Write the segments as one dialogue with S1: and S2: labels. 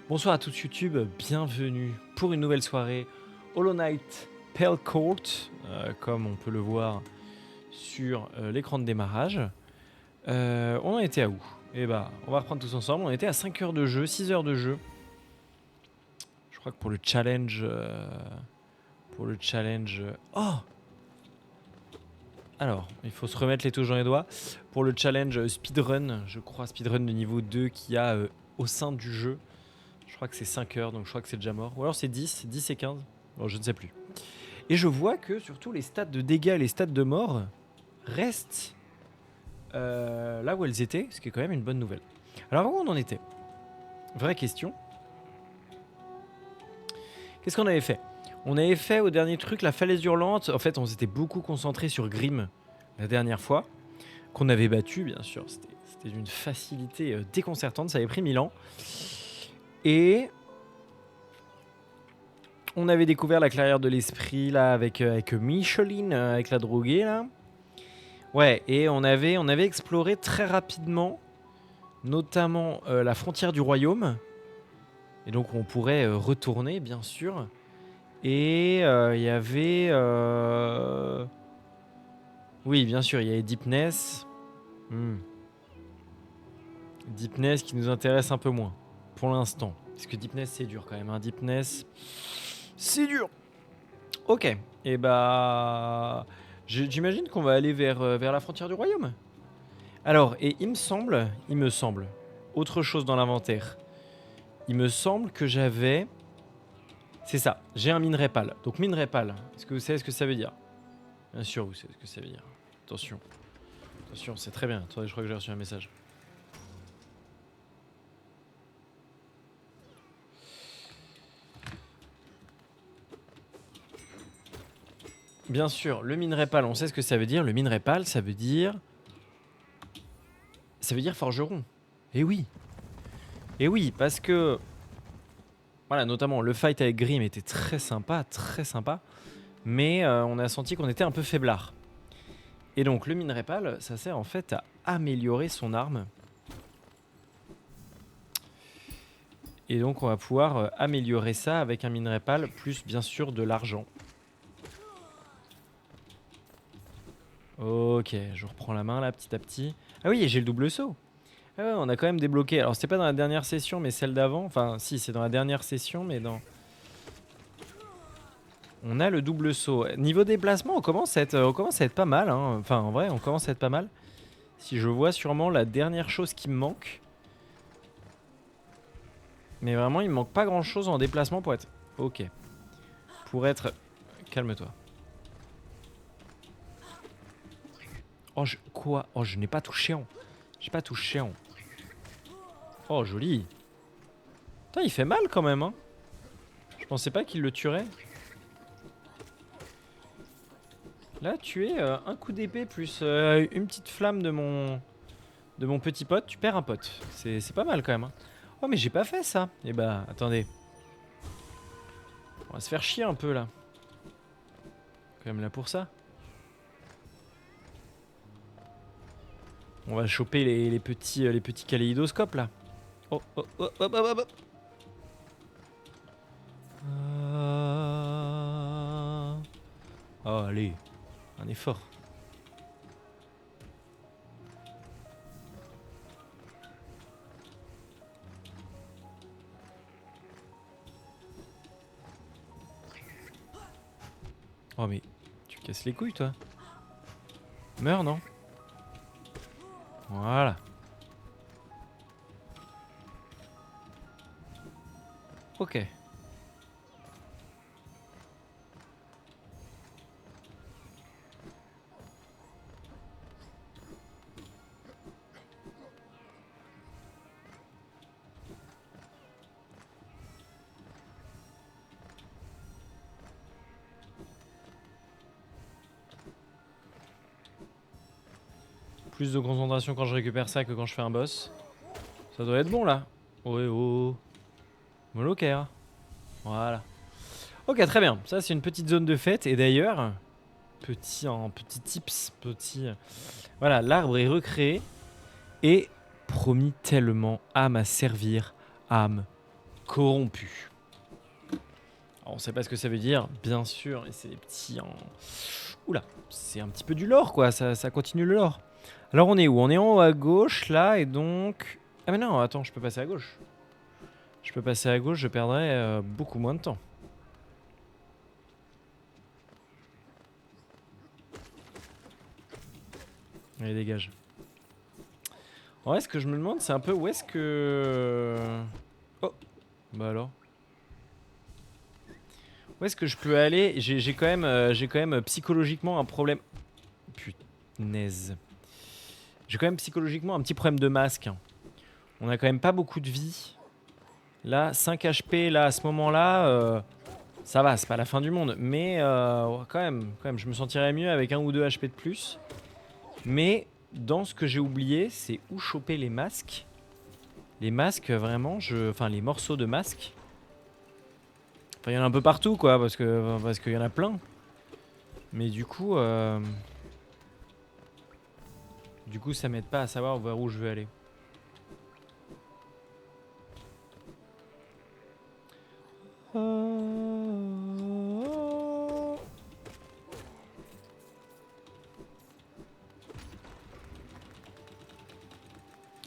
S1: Bonsoir à tous YouTube, bienvenue pour une nouvelle soirée Hollow Knight Pale Court, comme on peut le voir sur l'écran de démarrage. On en était à où? Eh bah, on va reprendre tous ensemble. On était à 5 heures de jeu, 6 heures de jeu. Je crois que pour le challenge... Oh! Alors, il faut se remettre les touches dans les doigts. Pour le challenge speedrun, je crois speedrun de niveau 2 qu'il y a au sein du jeu. Je crois que c'est 5 heures, donc je crois que c'est déjà mort. Ou alors c'est 10 et 15. Bon, je ne sais plus. Et je vois que surtout les stats de dégâts et les stats de mort restent là où elles étaient, ce qui est quand même une bonne nouvelle. Alors où on en était? Vraie question. Qu'est-ce qu'on avait fait? On avait fait au dernier truc la falaise hurlante. En fait, on s'était beaucoup concentré sur Grimm la dernière fois, qu'on avait battu, bien sûr. C'était d'une facilité déconcertante. Ça avait pris 1000 ans. Et on avait découvert la clairière de l'esprit là avec Micheline, avec la droguée là. Ouais, et on avait exploré très rapidement, notamment la frontière du royaume. Et donc on pourrait retourner, bien sûr. Et il y avait... Oui, bien sûr, il y avait Deepness. Deepness qui nous intéresse un peu moins, pour l'instant. Parce que Deepness, c'est dur quand même. Hein. Deepness, c'est dur. Ok, et bah... J'imagine qu'on va aller vers la frontière du royaume. Alors, et il me semble, autre chose dans l'inventaire. Il me semble que j'avais... C'est ça, j'ai un minerai pâle. Donc minerai pâle, est-ce que vous savez ce que ça veut dire? Bien sûr, vous savez ce que ça veut dire. Attention, attention, c'est très bien. Attendez, je crois que j'ai reçu un message. Bien sûr, le minerai pâle, on sait ce que ça veut dire. Le minerai pâle, ça veut dire... Ça veut dire forgeron. Eh oui. Eh oui, parce que... Voilà, notamment, le fight avec Grimm était très sympa, mais on a senti qu'on était un peu faiblard. Et donc, le minerai pâle, ça sert en fait à améliorer son arme. Et donc, on va pouvoir améliorer ça avec un minerai pâle, plus bien sûr de l'argent. Ok, je reprends la main là, petit à petit. Ah oui, j'ai le double saut. Ah ouais, on a quand même débloqué. Alors, c'était pas dans la dernière session, mais celle d'avant. Enfin, si, c'est dans la dernière session, mais dans... On a le double saut. Niveau déplacement, on commence à être pas mal. Hein. Enfin, en vrai, on commence à être pas mal. Si je vois sûrement la dernière chose qui me manque. Mais vraiment, il me manque pas grand chose en déplacement pour être... Ok. Pour être... Calme-toi. Oh, quoi? Oh, je n'ai pas touché en. J'ai pas touché en. Oh, joli. Putain, il fait mal quand même, hein. Je pensais pas qu'il le tuerait. Là, tu es un coup d'épée plus une petite flamme de mon petit pote. Tu perds un pote. C'est pas mal quand même. Hein. Oh, mais j'ai pas fait ça. Eh bah, attendez. On va se faire chier un peu là. Quand même là pour ça. On va choper les petits kaléidoscopes là. Oh, oh, oh, oh, oh, oh, oh. Oh, allez. Un effort. Oh, mais tu casses les couilles, toi. Meurs, non? Voilà. Ok. Plus de concentration quand je récupère ça que quand je fais un boss. Ça doit être bon là. Ouais, oh. Moloker. Voilà. Ok, très bien. Ça, c'est une petite zone de fête. Et d'ailleurs, petit tips, voilà, l'arbre est recréé et promis tellement âme à servir, âme corrompu. Alors, on sait pas ce que ça veut dire, bien sûr, et c'est des petits... Oula, c'est un petit peu du lore, quoi, ça continue le lore. Alors, on est où? On est en haut à gauche, là, et donc... Ah mais non, attends, je peux passer à gauche. Je peux passer à gauche, je perdrai beaucoup moins de temps. Allez, dégage. En vrai, ce que je me demande, c'est un peu où est-ce que... Oh, bah alors. Où est-ce que je peux aller? J'ai quand même psychologiquement un problème. Punaise. J'ai quand même psychologiquement un petit problème de masque. On a quand même pas beaucoup de vie. Là, 5 HP, là, à ce moment-là, ça va, c'est pas la fin du monde. Mais quand même, je me sentirais mieux avec 1 ou 2 HP de plus. Mais dans ce que j'ai oublié, c'est où choper les masques. Les masques, vraiment, enfin, les morceaux de masques. Enfin, il y en a un peu partout, quoi, parce qu'il y en a plein. Mais du coup, ça m'aide pas à savoir vers où je veux aller.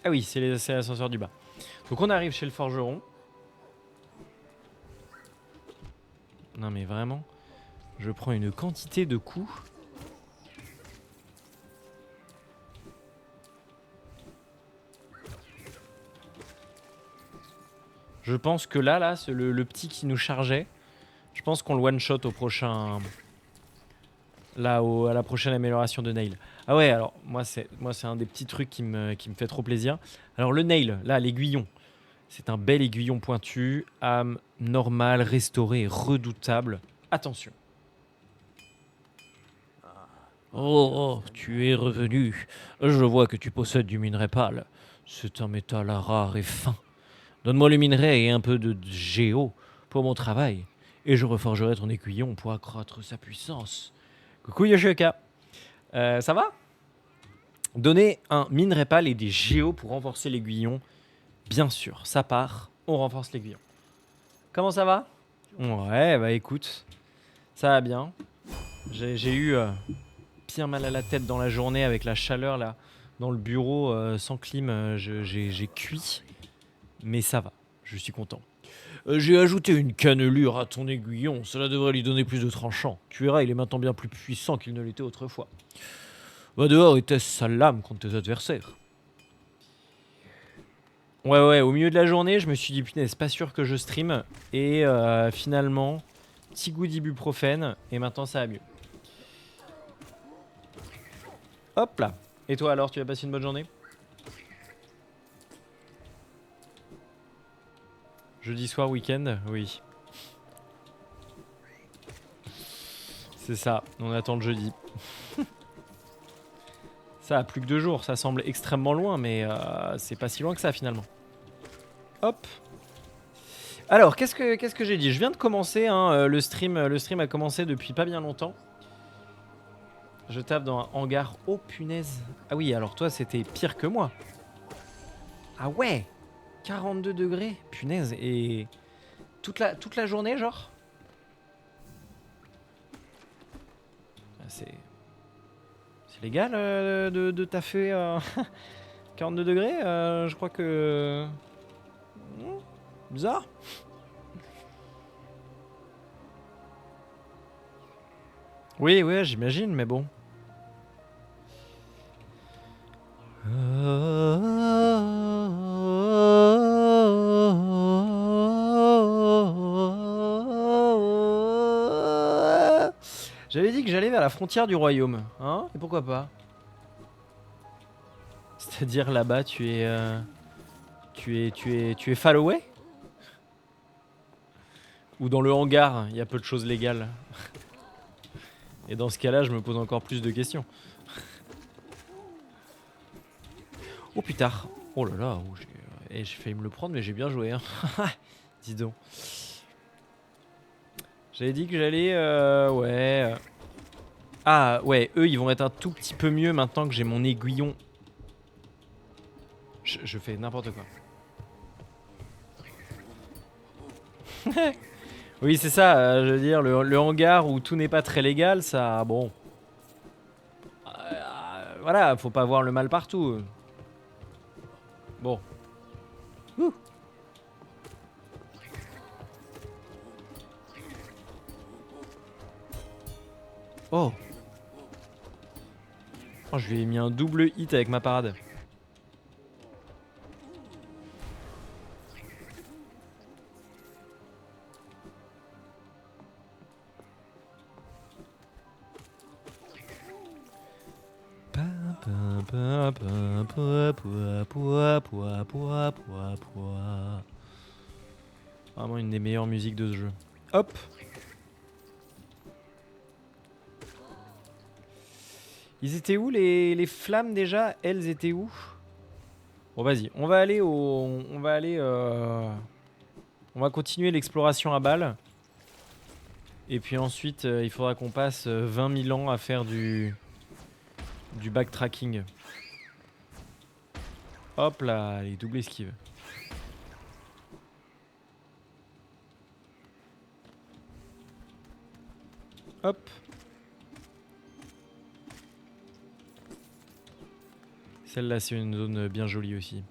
S1: Ah oui, c'est l'ascenseur du bas. Donc on arrive chez le forgeron. Non mais vraiment, je prends une quantité de coups. Je pense que là, le petit qui nous chargeait, je pense qu'on le one-shot au prochain... Là, à la prochaine amélioration de Nail. Ah ouais, alors, moi c'est un des petits trucs qui me fait trop plaisir. Alors le Nail, là, l'aiguillon. C'est un bel aiguillon pointu, âme normale, restaurée et redoutable. Attention.
S2: Oh, tu es revenu. Je vois que tu possèdes du minerai pâle. C'est un métal rare et fin. Donne-moi le minerai et un peu de géo pour mon travail, et je reforgerai ton aiguillon pour accroître sa puissance.
S1: Coucou Yoshioka. Ça va? Donner un minerai pâle et des géos pour renforcer l'aiguillon. Bien sûr, ça part, on renforce l'aiguillon. Comment ça va? Ouais, bah écoute, ça va bien. J'ai eu bien mal à la tête dans la journée avec la chaleur là. Dans le bureau, sans clim, j'ai cuit. Mais ça va, je suis content.
S2: J'ai ajouté une cannelure à ton aiguillon, cela devrait lui donner plus de tranchant. Tu verras, il est maintenant bien plus puissant qu'il ne l'était autrefois. Va dehors et teste sa lame contre tes adversaires.
S1: Ouais, au milieu de la journée, je me suis dit, punaise, pas sûr que je stream. Et finalement, petit goût d'ibuprofène, et maintenant ça va mieux. Hop là. Et toi alors, tu as passé une bonne journée? Jeudi soir, week-end? Oui. C'est ça, on attend le jeudi. Ça a plus que 2 jours, ça semble extrêmement loin, mais c'est pas si loin que ça finalement. Hop. Alors, qu'est-ce que j'ai dit? Je viens de commencer, hein, le stream a commencé depuis pas bien longtemps. Je tape dans un hangar. Oh punaise. Ah oui, alors toi c'était pire que moi. Ah ouais, 42 degrés, punaise. Et toute la journée genre? C'est légal de taffer 42 degrés, je crois que... Bizarre. Oui, j'imagine, mais bon. J'avais dit que j'allais vers la frontière du royaume, hein? Et pourquoi pas? C'est-à-dire là-bas, tu es Falloway? Ou dans le hangar, il y a peu de choses légales? Et dans ce cas-là, je me pose encore plus de questions. Oh putain. Oh là là, oh, j'ai failli me le prendre, mais j'ai bien joué, hein. Dis donc. J'avais dit que j'allais... ouais... Ah ouais, eux ils vont être un tout petit peu mieux maintenant que j'ai mon aiguillon. Je fais n'importe quoi. Oui, c'est ça, je veux dire, le hangar où tout n'est pas très légal, ça, bon. Voilà, faut pas voir le mal partout. Bon. Ouh. Oh. Oh, je lui ai mis un double hit avec ma parade. Vraiment une des meilleures musiques de ce jeu. Hop. Ils étaient où les flammes déjà? Elles étaient où? Bon vas-y, on va aller on va continuer l'exploration à balle. Et puis ensuite, il faudra qu'on passe 20 000 ans à faire du backtracking. Hop là, les doubles esquives. Hop. Celle-là, c'est une zone bien jolie aussi.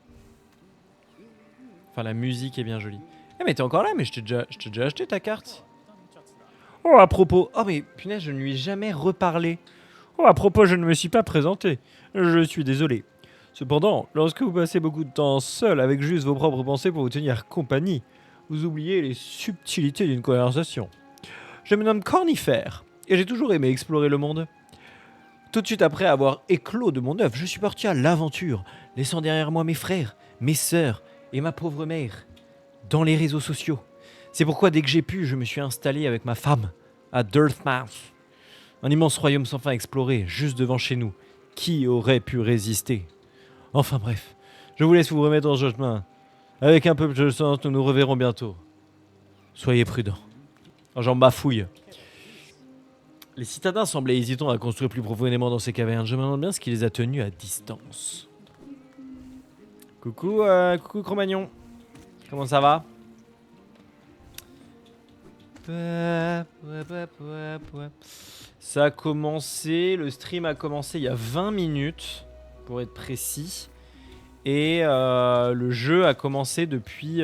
S1: Enfin, la musique est bien jolie. Eh mais t'es encore là, mais je t'ai déjà acheté ta carte. Oh, à propos. Oh, mais punaise, je ne lui ai jamais reparlé. Oh, à propos, je ne me suis pas présenté. Je suis désolé. Cependant, lorsque vous passez beaucoup de temps seul avec juste vos propres pensées pour vous tenir compagnie, vous oubliez les subtilités d'une conversation. Je me nomme Cornifère, et j'ai toujours aimé explorer le monde. Tout de suite après avoir éclos de mon œuvre, je suis parti à l'aventure, laissant derrière moi mes frères, mes sœurs et ma pauvre mère, dans les réseaux sociaux. C'est pourquoi dès que j'ai pu, je me suis installé avec ma femme à Dirtmouth, un immense royaume sans fin exploré, juste devant chez nous. Qui aurait pu résister? Enfin bref, je vous laisse vous remettre en chemin. Avec un peu de chance, nous nous reverrons bientôt. Soyez prudents. J'en bafouille. Les citadins semblaient hésitants à construire plus profondément dans ces cavernes. Je me demande bien ce qui les a tenus à distance. Coucou, coucou Cro-Magnon. Comment ça va? Ça a commencé, le stream a commencé il y a 20 minutes, pour être précis. Et le jeu a commencé depuis...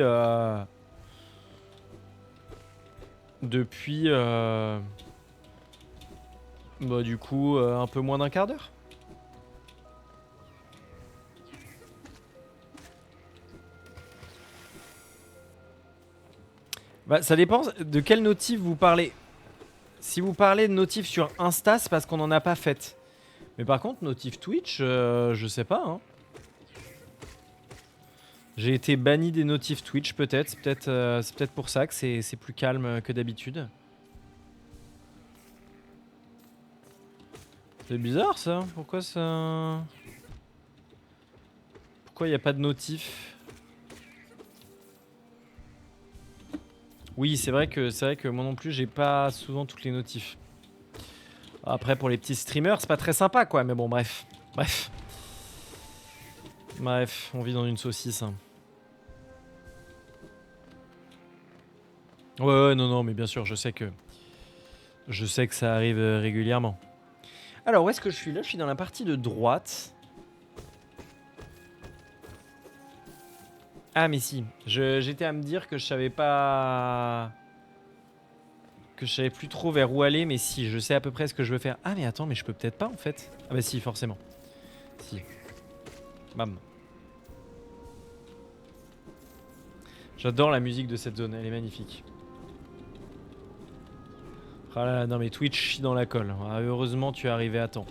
S1: bah du coup, un peu moins d'un quart d'heure. Bah ça dépend de quel notif vous parlez. Si vous parlez de notif sur Insta, c'est parce qu'on n'en a pas fait. Mais par contre, notif Twitch, je sais pas. Hein. J'ai été banni des notifs Twitch peut-être. C'est peut-être pour ça que c'est plus calme que d'habitude. C'est bizarre ça. Pourquoi ça... Pourquoi il n'y a pas de notif? Oui, c'est vrai que moi non plus, j'ai pas souvent toutes les notifs. Après, pour les petits streamers, c'est pas très sympa, quoi. Mais bon, bref. Bref, on vit dans une saucisse. Hein. Ouais, non, mais bien sûr, je sais que ça arrive régulièrement. Alors, où est-ce que je suis là? Je suis dans la partie de droite. Ah, mais si. J'étais à me dire que je savais pas... Que je savais plus trop vers où aller, mais si, je sais à peu près ce que je veux faire. Ah, mais attends, mais je peux peut-être pas, en fait. Ah bah si, forcément. Si. Bam. J'adore la musique de cette zone, elle est magnifique. Ah là là, non mais Twitch chie dans la colle. Ah, heureusement, tu es arrivé à temps.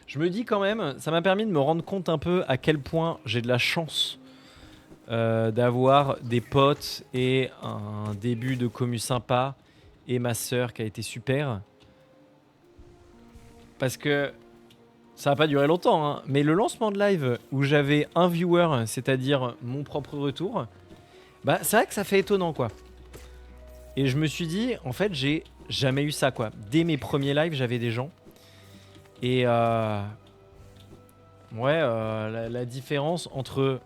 S1: Je me dis quand même, ça m'a permis de me rendre compte un peu à quel point j'ai de la chance d'avoir des potes et un début de commu sympa et ma sœur qui a été super. Parce que ça n'a pas duré longtemps, hein, mais le lancement de live où j'avais un viewer, c'est-à-dire mon propre retour, bah c'est vrai que ça fait étonnant quoi. Et je me suis dit, en fait, j'ai jamais eu ça quoi. Dès mes premiers lives, j'avais des gens. Et ouais, la différence entre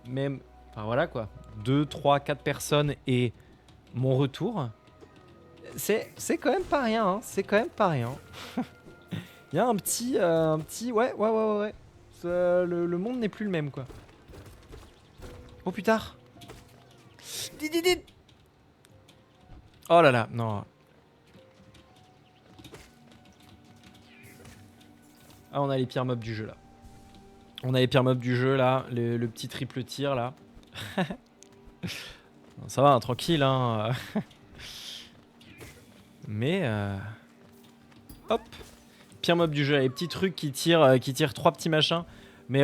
S1: même, enfin voilà quoi, 2, 3, 4 personnes et mon retour. C'est quand même pas rien, hein. C'est quand même pas rien. Il y a un petit... Ouais. Le monde n'est plus le même, quoi. Oh putain. Oh là là, non. Ah, on a les pires mobs du jeu, là. On a les pires mobs du jeu, là. Le petit triple tir, là. Ça va, hein, tranquille, hein. Mais... Hop. Pire mob du jeu, les petits trucs qui tirent 3 petits machins. Mais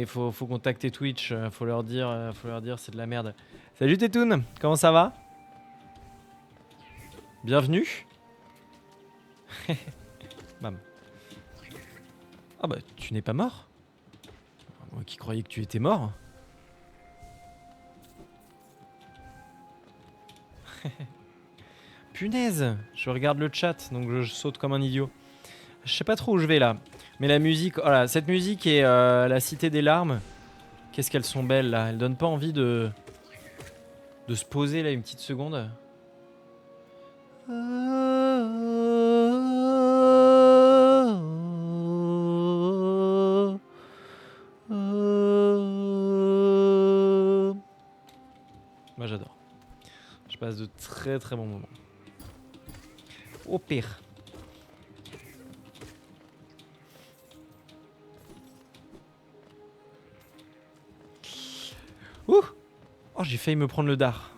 S1: faut contacter Twitch, faut leur dire c'est de la merde. Salut Tetoun, comment ça va? Bienvenue. Bam. Ah bah tu n'es pas mort? Moi qui croyais que tu étais mort. Punaise, je regarde le chat donc je saute comme un idiot. Je sais pas trop où je vais là. Mais la musique, voilà, cette musique et la cité des larmes, qu'est-ce qu'elles sont belles là. Elles donnent pas envie de se poser là une petite seconde. Moi j'adore. Je passe de très très bons moments. Au pire. Ouh! Oh, j'ai failli me prendre le dard.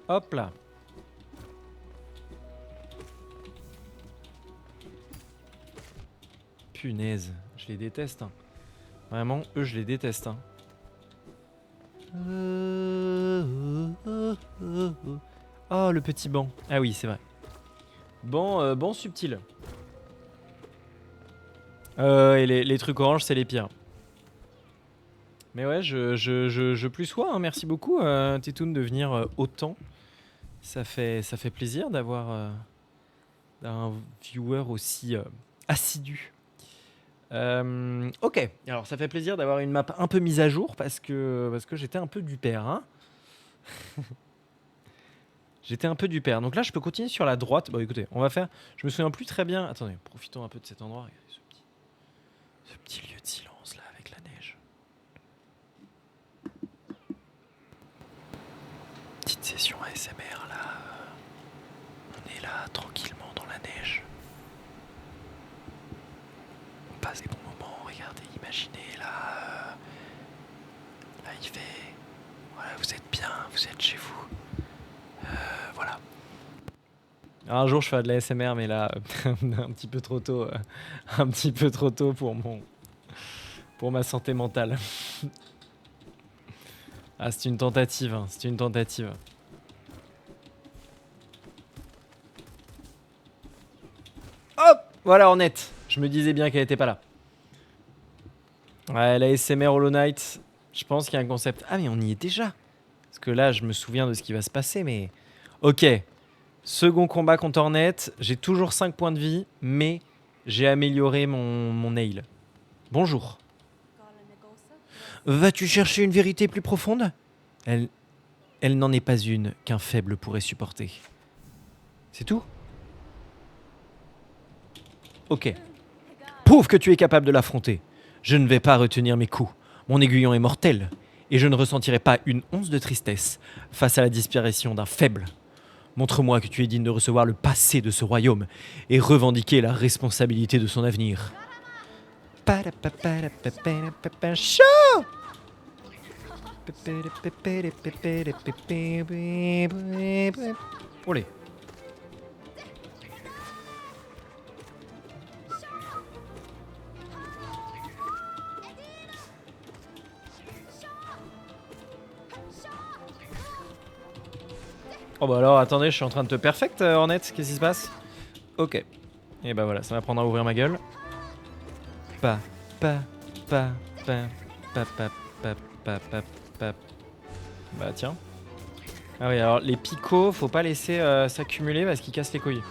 S1: Hop là. Punaise, je les déteste. Hein. Vraiment, eux, je les déteste. Hein. Oh, le petit banc. Ah oui, c'est vrai. Banc subtil. Et les trucs orange, c'est les pires. Mais ouais, je plus sois. Hein. Merci beaucoup, Titoun, de venir autant. Ça fait plaisir d'avoir un viewer aussi assidu. Ok, alors ça fait plaisir d'avoir une map un peu mise à jour parce que j'étais un peu du père. Hein. J'étais un peu du père. Donc là, je peux continuer sur la droite. Bon, écoutez, on va faire... Je me souviens plus très bien... Attendez, profitons un peu de cet endroit. Regardez ce petit lieu de silence là avec la neige. Petite session ASMR là. On est là tranquillement dans la neige. On passe des bons moments. Regardez, imaginez là. Là il fait... Voilà, vous êtes bien, vous êtes chez vous. Voilà. Alors, un jour je ferai de la ASMR mais là un petit peu trop tôt. Un petit peu trop tôt pour ma santé mentale. Ah, c'est une tentative, hein, c'est une tentative. Hop, voilà, Ornette. Je me disais bien qu'elle était pas là. Ouais, la ASMR Hollow Knight, je pense qu'il y a un concept. Ah, mais on y est déjà. Parce que là, je me souviens de ce qui va se passer, mais... Ok. Second combat contre Ornette. J'ai toujours 5 points de vie, mais j'ai amélioré mon nail. Bonjour. Vas-tu chercher une vérité plus profonde? Elle n'en est pas une qu'un faible pourrait supporter. C'est tout? Ok. Prouve que tu es capable de l'affronter. Je ne vais pas retenir mes coups. Mon aiguillon est mortel, et je ne ressentirai pas une once de tristesse face à la disparition d'un faible. Montre-moi que tu es digne de recevoir le passé de ce royaume et revendiquer la responsabilité de son avenir. Chaud! Olé. Oh bah alors attendez, je suis en train de te perfect Ornette, qu'est-ce qui se passe? Ok. Et bah voilà, ça m'apprendra à ouvrir ma gueule. Pa. Bah tiens. Ah oui, alors les picots, faut pas laisser s'accumuler parce qu'ils cassent les couilles.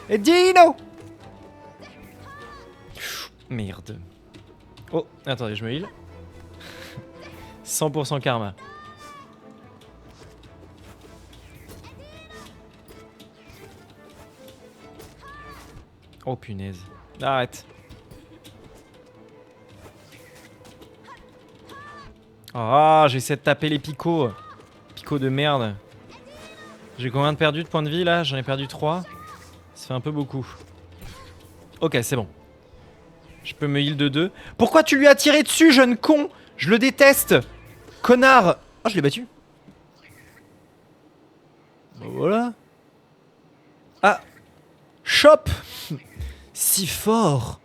S1: Et Dino! Merde. Oh, attendez, je me heal. 100% karma. Oh punaise. Arrête. Ah, j'essaie de taper les picots. Picots de merde. J'ai combien de perdu de points de vie là? J'en ai perdu 3. Ça fait un peu beaucoup. Ok, c'est bon. Je peux me heal de 2. Pourquoi tu lui as tiré dessus, jeune con? Je le déteste. Connard. Oh, je l'ai battu. Voilà. Ah. Chop. Si fort.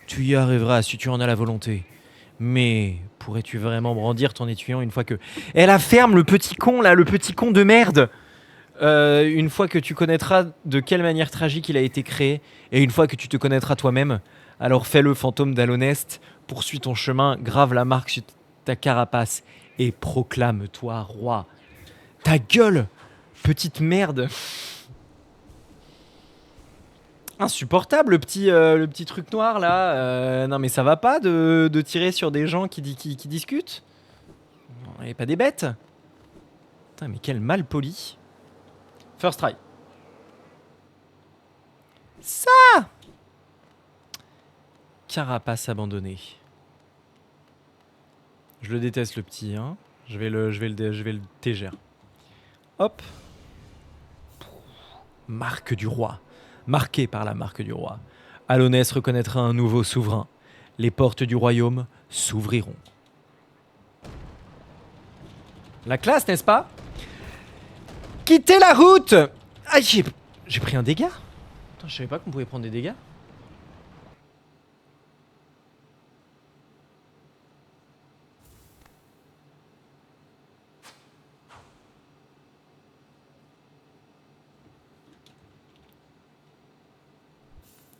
S1: Tu y arriveras si tu en as la volonté. Mais pourrais-tu vraiment brandir ton étuyant une fois que... Eh la ferme, le petit con là, le petit con de merde. Une fois que tu connaîtras de quelle manière tragique il a été créé, et une fois que tu te connaîtras toi-même, alors fais-le, fantôme d'Alonest, poursuis ton chemin, grave la marque sur ta carapace, et proclame-toi roi. Ta gueule, petite merde. Insupportable le petit truc noir là. Non mais ça va pas de tirer sur des gens qui discutent. On n'est pas des bêtes. Putain mais quel mal poli. First try. Ça. Carapace abandonnée. Je le déteste le petit hein. Je vais le tégère. Hop. Marque du roi. Marqué par la marque du roi. Alonès reconnaîtra un nouveau souverain. Les portes du royaume s'ouvriront. La classe, n'est-ce pas? Quittez la route. Ah, j'ai pris un dégât. Attends, je savais pas qu'on pouvait prendre des dégâts.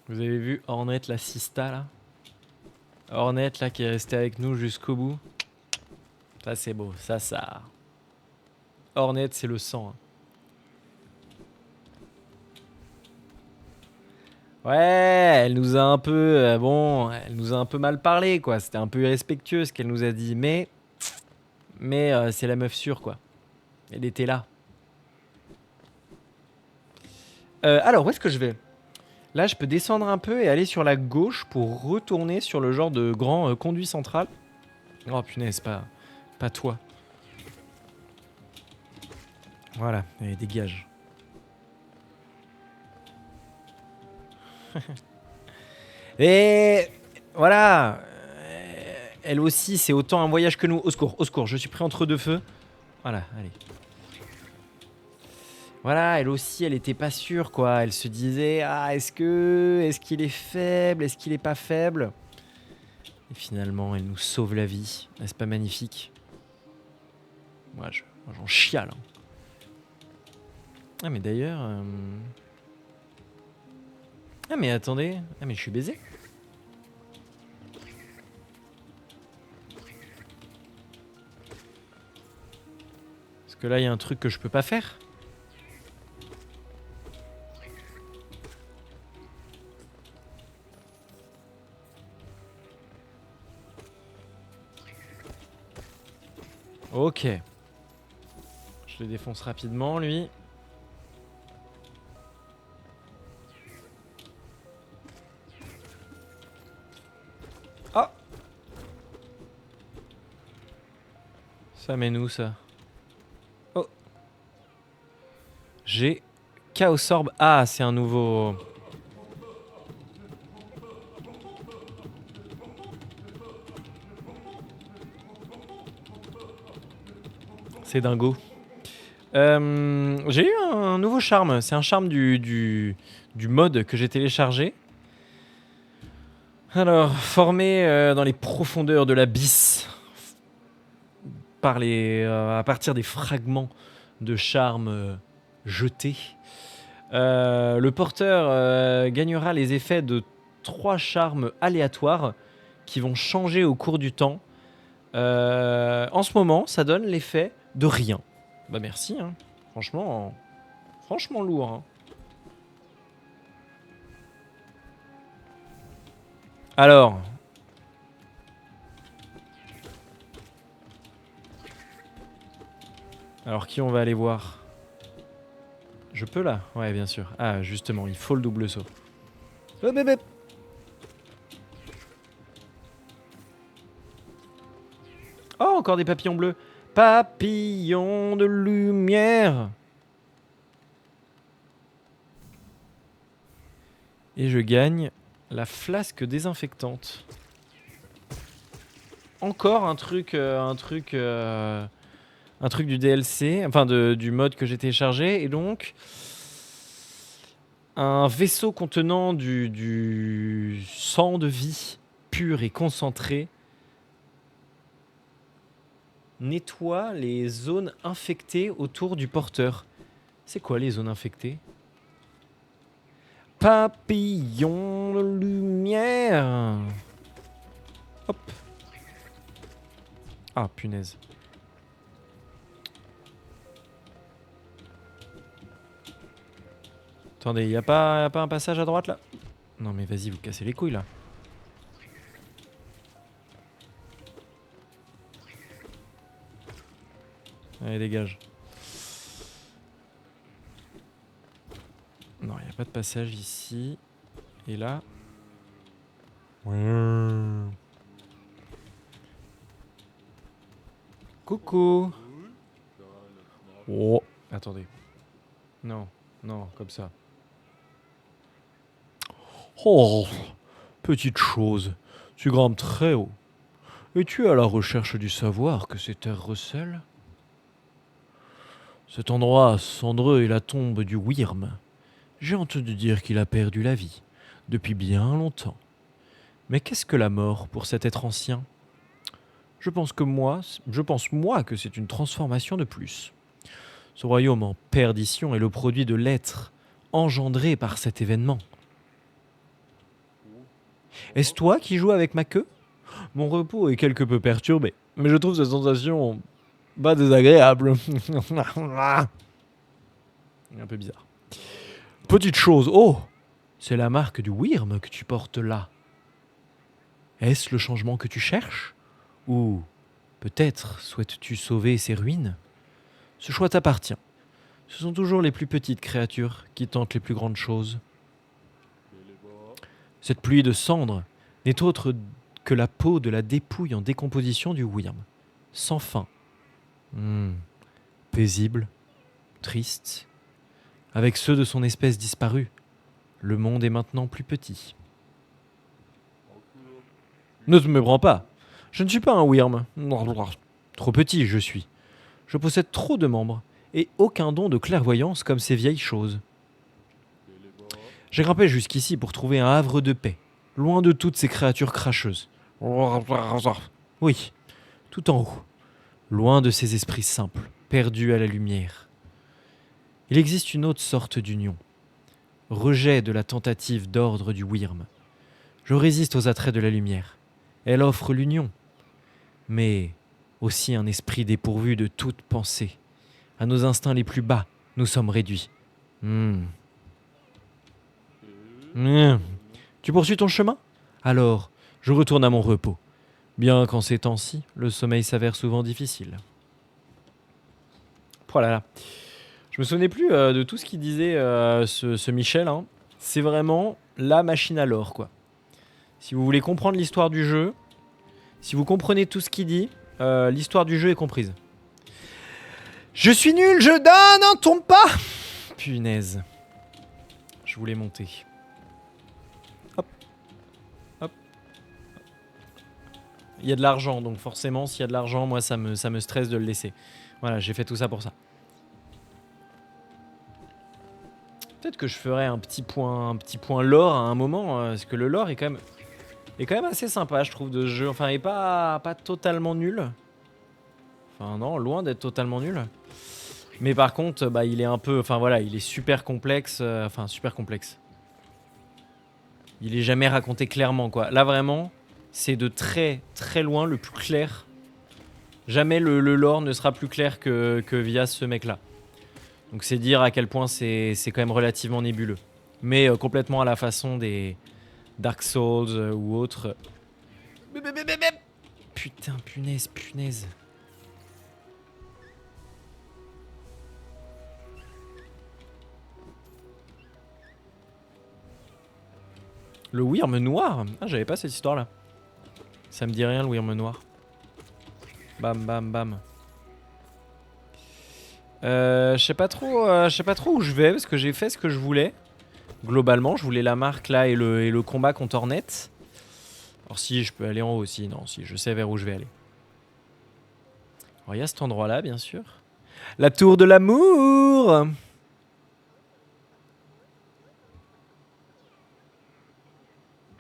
S1: Vous avez vu Hornet la Sista là? Hornet là qui est resté avec nous jusqu'au bout. Ça c'est beau, ça. Hornet c'est le sang. Hein. Ouais, elle nous a un peu... elle nous a un peu mal parlé quoi. C'était un peu irrespectueux ce qu'elle nous a dit. Mais c'est la meuf sûre quoi. Elle était là. Alors où est-ce que je vais? Là, je peux descendre un peu et aller sur la gauche pour retourner sur le genre de grand conduit central. Oh punaise, pas toi. Voilà, allez, dégage. Et voilà. Elle aussi, c'est autant un voyage que nous. Au secours, je suis pris entre deux feux. Voilà, allez. Voilà, elle aussi, elle était pas sûre, quoi. Elle se disait, ah, est-ce qu'il est faible? Est-ce qu'il est pas faible? Et finalement, elle nous sauve la vie. N'est-ce pas magnifique? Moi, j'en chiale. Hein. Ah, mais d'ailleurs... Ah, mais attendez. Ah, mais je suis baisé. Parce que là, il y a un truc que je peux pas faire. Ok. Je le défonce rapidement, lui. Ah! Ça mène où, ça? Oh! J'ai Chaos Orb. Ah, c'est un nouveau... C'est dingo. J'ai eu un nouveau charme. C'est un charme du mode que j'ai téléchargé. Alors, formé dans les profondeurs de l'abysse à partir des fragments de charme jetés, le porteur gagnera les effets de 3 charmes aléatoires qui vont changer au cours du temps. En ce moment, ça donne l'effet de rien. Bah merci, hein. Franchement lourd. Hein. Alors. Alors, qui on va aller voir? Je peux là? Ouais, bien sûr. Ah, justement, il faut le double saut. Hop, hop, hop. Oh, encore des papillons bleus. Papillons de lumière. Et je gagne la flasque désinfectante. Encore un truc du DLC, enfin du mode que j'ai téléchargé. Et donc, un vaisseau contenant du sang de vie pur et concentré nettoie les zones infectées autour du porteur. C'est quoi les zones infectées? Papillon de lumière. Hop. Ah, punaise. Attendez, y a pas un passage à droite là? Non mais vas-y, vous cassez les couilles là. Allez, dégage. Non, il n'y a pas de passage ici. Et là. Coucou. Oh, attendez. Non, non, comme ça.
S2: Oh, petite chose, tu grimpes très haut. Es-tu à la recherche du savoir que ces terres recèlent? Cet endroit cendreux est la tombe du Wyrm. J'ai entendu dire qu'il a perdu la vie, depuis bien longtemps. Mais qu'est-ce que la mort pour cet être ancien? Je pense moi que c'est une transformation de plus. Ce royaume en perdition est le produit de l'être engendré par cet événement. Est-ce toi qui joues avec ma queue? Mon repos est quelque peu perturbé, mais je trouve cette sensation pas désagréable.
S1: Un peu bizarre.
S2: Petite chose, oh, c'est la marque du Wyrm que tu portes là. Est-ce le changement que tu cherches? Ou peut-être souhaites-tu sauver ces ruines? Ce choix t'appartient. Ce sont toujours les plus petites créatures qui tentent les plus grandes choses. Cette pluie de cendres n'est autre que la peau de la dépouille en décomposition du Wyrm. Sans fin. Paisible, triste. Avec ceux de son espèce disparue, le monde est maintenant plus petit. Ne te méprends pas. Je ne suis pas un Wyrm. Trop petit, je suis. Je possède trop de membres et aucun don de clairvoyance comme ces vieilles choses. J'ai grimpé jusqu'ici pour trouver un havre de paix, loin de toutes ces créatures cracheuses. Oui, tout en haut, loin de ces esprits simples, perdus à la lumière. Il existe une autre sorte d'union. Rejet de la tentative d'ordre du Wyrm. Je résiste aux attraits de la lumière. Elle offre l'union, mais aussi un esprit dépourvu de toute pensée. À nos instincts les plus bas, nous sommes réduits. Tu poursuis ton chemin? Alors, je retourne à mon repos. Bien qu'en ces temps-ci, le sommeil s'avère souvent difficile.
S1: Oh là là. Je me souvenais plus de tout ce qu'il disait ce Michel. Hein. C'est vraiment la machine à l'or, quoi. Si vous voulez comprendre l'histoire du jeu, si vous comprenez tout ce qu'il dit, l'histoire du jeu est comprise. Je suis nul, je donne, ne tombe pas. Punaise. Je voulais monter. Hop. Hop. Il y a de l'argent, donc forcément, s'il y a de l'argent, moi, ça me stresse de le laisser. Voilà, j'ai fait tout ça pour ça. Peut-être que je ferai un petit point lore à un moment, parce que le lore est quand même assez sympa, je trouve, de ce jeu. Enfin, il est pas totalement nul. Enfin, non, loin d'être totalement nul. Mais par contre, bah, il est un peu... Enfin, voilà, il est super complexe. Super complexe. Il est jamais raconté clairement, quoi. Là, vraiment, c'est de très, très loin le plus clair. Jamais le lore ne sera plus clair que via ce mec-là. Donc c'est dire à quel point c'est quand même relativement nébuleux. Mais complètement à la façon des Dark Souls ou autre. Putain, punaise, punaise. Le Wyrm noir? Ah, j'avais pas cette histoire-là. Ça me dit rien, le Wyrm noir. Bam, bam, bam. Je sais pas trop où je vais parce que j'ai fait ce que je voulais. Globalement, je voulais la marque là et le combat contre Hornet. Alors si, je peux aller en haut aussi. Non, si, je sais vers où je vais aller. Alors il y a cet endroit-là, bien sûr. La tour de l'amour.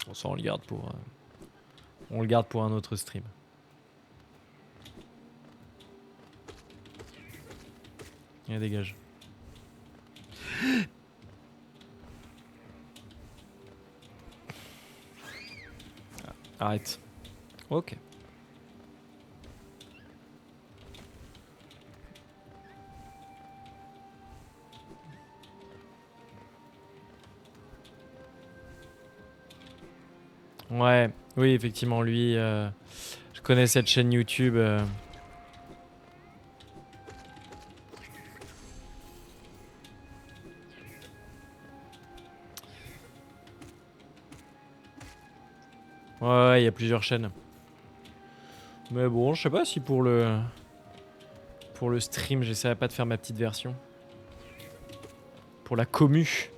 S1: Bon, ça, on le garde pour un autre stream. Allez, dégage. Arrête. Ok. Ouais, oui, effectivement, lui, je connais cette chaîne YouTube. Ouais, il y a plusieurs chaînes. Mais bon, je sais pas si pour le stream, j'essaierai pas de faire ma petite version. Pour la commu.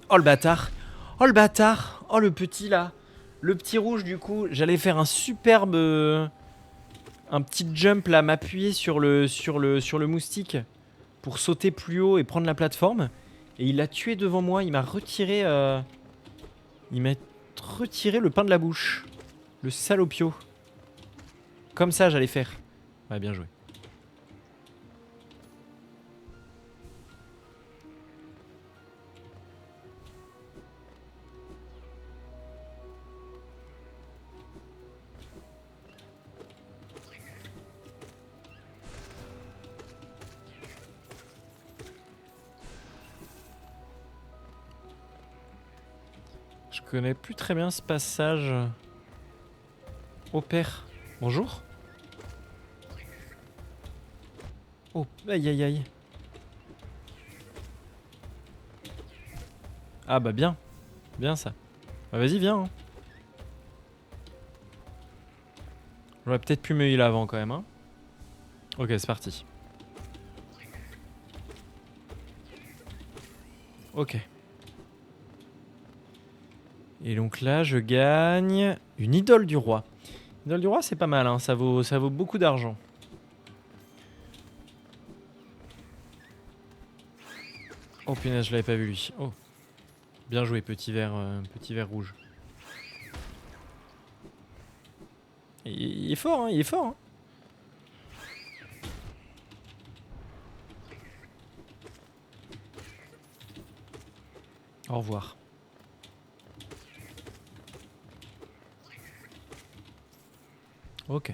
S1: Oh le bâtard. Oh le bâtard. Oh le petit là. Le petit rouge du coup. J'allais faire un superbe... un petit jump là, m'appuyer sur le moustique. Pour sauter plus haut et prendre la plateforme. Et il l'a tué devant moi. Il m'a retiré... il m'a retiré le pain de la bouche. Le salopio. Comme ça j'allais faire. Ouais, bien joué. Je connais plus très bien ce passage. Au père. Bonjour. Oh, aïe aïe aïe. Ah bah bien. Bien ça. Bah vas-y, viens. Hein. J'aurais peut-être pu me heal avant quand même. Hein. Ok, c'est parti. Ok. Et donc là, je gagne une idole du roi. Idole du roi, c'est pas mal. Hein. Ça vaut beaucoup d'argent. Oh punaise, je l'avais pas vu lui. Oh. Bien joué, petit vert rouge. Il est fort, hein, il est fort. Hein. Au revoir. Ok.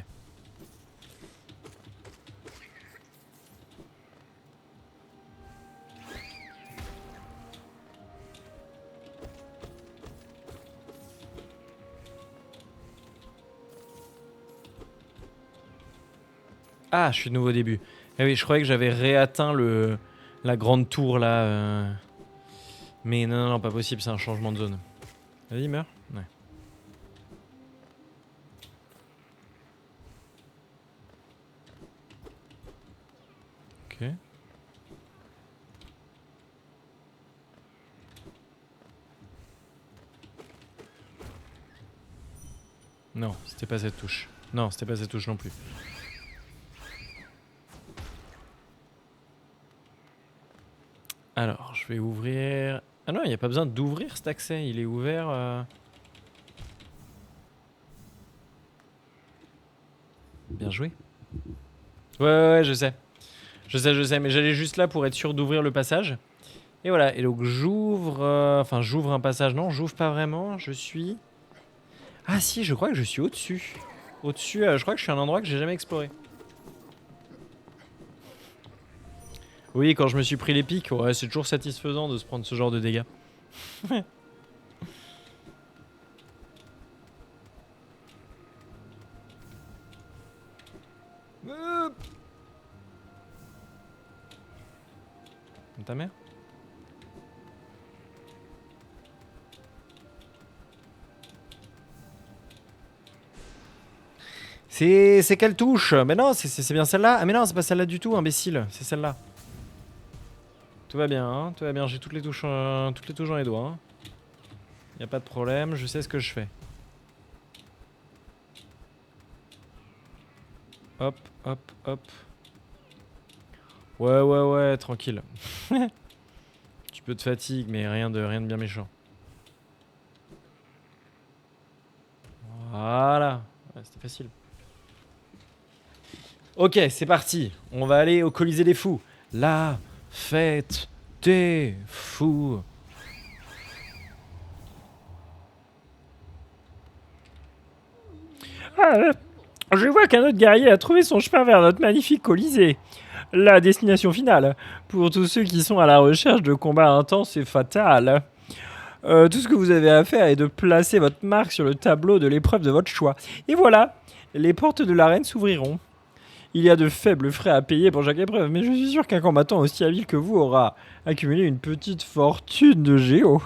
S1: Ah, je suis de nouveau au début. Eh oui, je croyais que j'avais réatteint la grande tour là. Mais non, non, pas possible, c'est un changement de zone. Vas-y, meurs. Ouais. Ok. Non, c'était pas cette touche. Non, c'était pas cette touche non plus. Alors, je vais ouvrir... Ah non, il n'y a pas besoin d'ouvrir cet accès, il est ouvert... Bien joué. Ouais, je sais. Je sais, mais j'allais juste là pour être sûr d'ouvrir le passage. Et voilà, et donc j'ouvre... Enfin, j'ouvre un passage, non, j'ouvre pas vraiment, je suis... Ah si, je crois que je suis au-dessus. Au-dessus, je crois que je suis à un endroit que j'ai jamais exploré. Oui, quand je me suis pris les pics, ouais, c'est toujours satisfaisant de se prendre ce genre de dégâts. Ta mère? C'est quelle touche? Mais non, c'est bien celle-là. Ah mais non, c'est pas celle-là du tout, imbécile. C'est celle-là. Tout va bien, hein, tout va bien. J'ai toutes les touches dans les doigts. Hein. Y a pas de problème, je sais ce que je fais. Hop, hop, hop. Ouais, tranquille. Tu peux te fatiguer, mais rien de bien méchant. Voilà. Ouais, c'était facile. Ok, c'est parti. On va aller au Colisée des Fous. La fête des fous.
S3: Ah, je vois qu'un autre guerrier a trouvé son chemin vers notre magnifique Colisée. La destination finale, pour tous ceux qui sont à la recherche de combats intenses et fatals. Tout ce que vous avez à faire est de placer votre marque sur le tableau de l'épreuve de votre choix. Et voilà, les portes de l'arène s'ouvriront. Il y a de faibles frais à payer pour chaque épreuve, mais je suis sûr qu'un combattant aussi habile que vous aura accumulé une petite fortune de géo.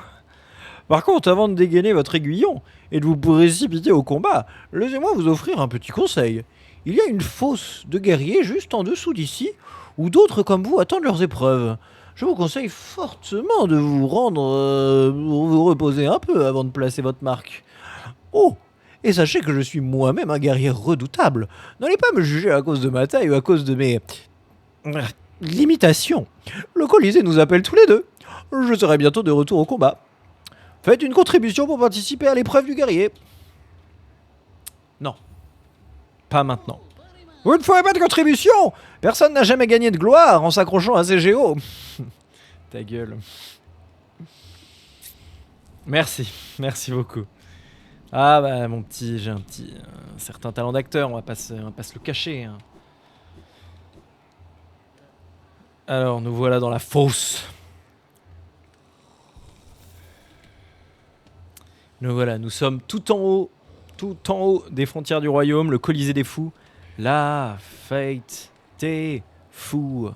S3: Par contre, avant de dégainer votre aiguillon et de vous précipiter au combat, laissez-moi vous offrir un petit conseil. Il y a une fosse de guerriers juste en dessous d'ici, où d'autres comme vous attendent leurs épreuves. Je vous conseille fortement de vous rendre pour vous reposer un peu avant de placer votre marque. Oh, et sachez que je suis moi-même un guerrier redoutable. N'allez pas me juger à cause de ma taille ou à cause de mes limitations. Le Colisée nous appelle tous les deux. Je serai bientôt de retour au combat. Faites une contribution pour participer à l'épreuve du guerrier.
S1: Non. Pas maintenant.
S3: Vous ne ferez pas de contribution. Personne n'a jamais gagné de gloire en s'accrochant à ses géos.
S1: Ta gueule. Merci beaucoup. Ah bah mon petit, j'ai un certain talent d'acteur, on va pas se le cacher. Hein. Alors nous voilà dans la fosse. Nous voilà, nous sommes tout en haut des frontières du royaume, le Colisée des Fous. La fête des fous.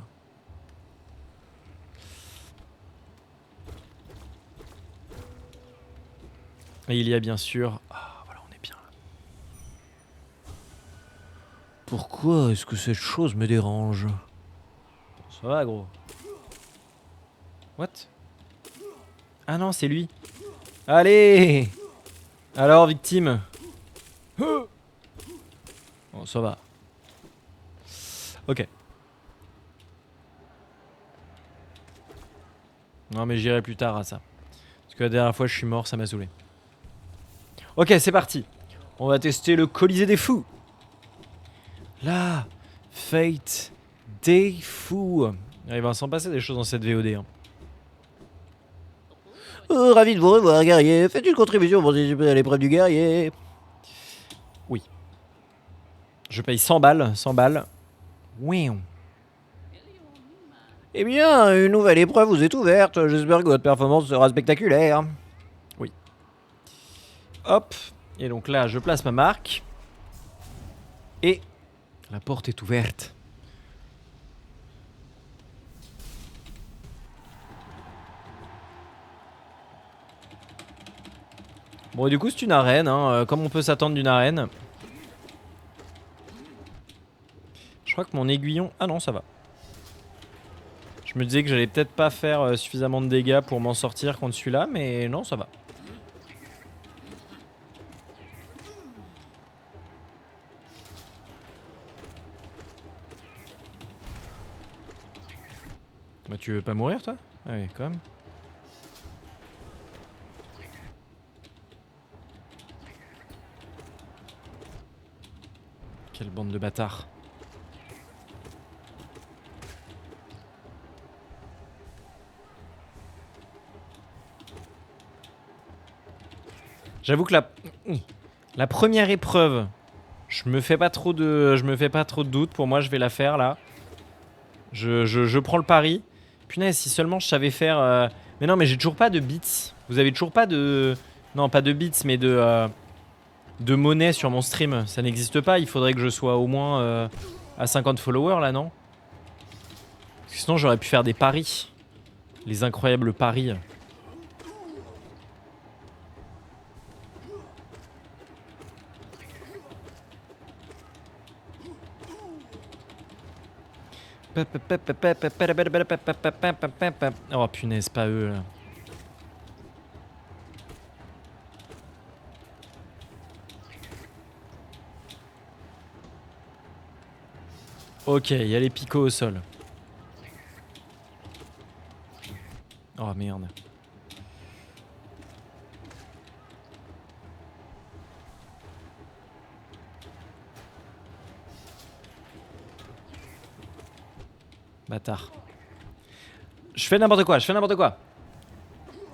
S1: Et il y a bien sûr... Ah voilà, on est bien là.
S2: Pourquoi est-ce que cette chose me dérange?
S1: Ça va gros. What? Ah non, c'est lui. Allez! Alors, victime? Bon, ça va. Ok. Non, mais j'irai plus tard à ça. Parce que la dernière fois, je suis mort, ça m'a saoulé. Ok, c'est parti. On va tester le Colisée des Fous. La fête des fous. Il va s'en passer des choses dans cette VOD. Hein.
S3: Ravi de vous revoir, guerrier. Faites une contribution pour participer à l'épreuve du guerrier.
S1: Oui. Je paye 100 balles. 100 balles. Oui.
S3: Eh bien, une nouvelle épreuve vous est ouverte. J'espère que votre performance sera spectaculaire.
S1: Oui. Hop. Et donc là, je place ma marque. Et la porte est ouverte. Bon, et du coup, c'est une arène, hein, comme on peut s'attendre d'une arène. Je crois que mon aiguillon... Ah non, ça va. Je me disais que j'allais peut-être pas faire suffisamment de dégâts pour m'en sortir contre celui-là, mais non, ça va. Bah, tu veux pas mourir, toi? Ah oui, quand même. Quelle bande de bâtards. J'avoue que la première épreuve, je me fais pas trop de doutes. Pour moi, je vais la faire là. Je prends le pari. Punaise, si seulement je savais faire... Mais non, mais j'ai toujours pas de bits. Vous avez toujours pas de... Non, pas de bits, mais de monnaie sur mon stream. Ça n'existe pas. Il faudrait que je sois au moins à 50 followers, là, non? Parce que sinon, j'aurais pu faire des paris. Les incroyables paris. Oh punaise, pas eux là. Ok, il y a les picots au sol. Oh merde. Bâtard. Je fais n'importe quoi, je fais n'importe quoi.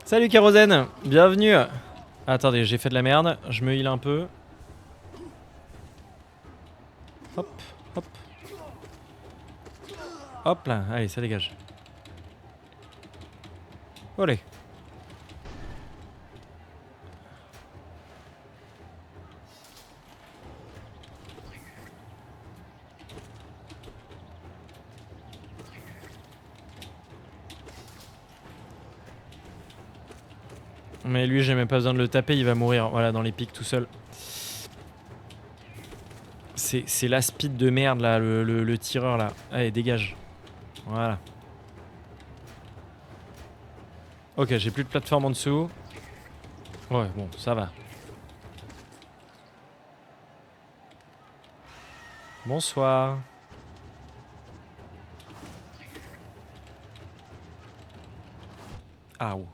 S1: Salut Kérosène, bienvenue. Attendez, j'ai fait de la merde, je me heal un peu. Hop, hop. Hop là, allez, ça dégage. Allez. Mais lui, j'ai même pas besoin de le taper, il va mourir. Voilà, dans les pics tout seul. C'est la speed de merde là, le tireur là. Allez, dégage. Voilà. Ok, j'ai plus de plateforme en dessous. Ouais, bon, ça va. Bonsoir. Ah, ouh.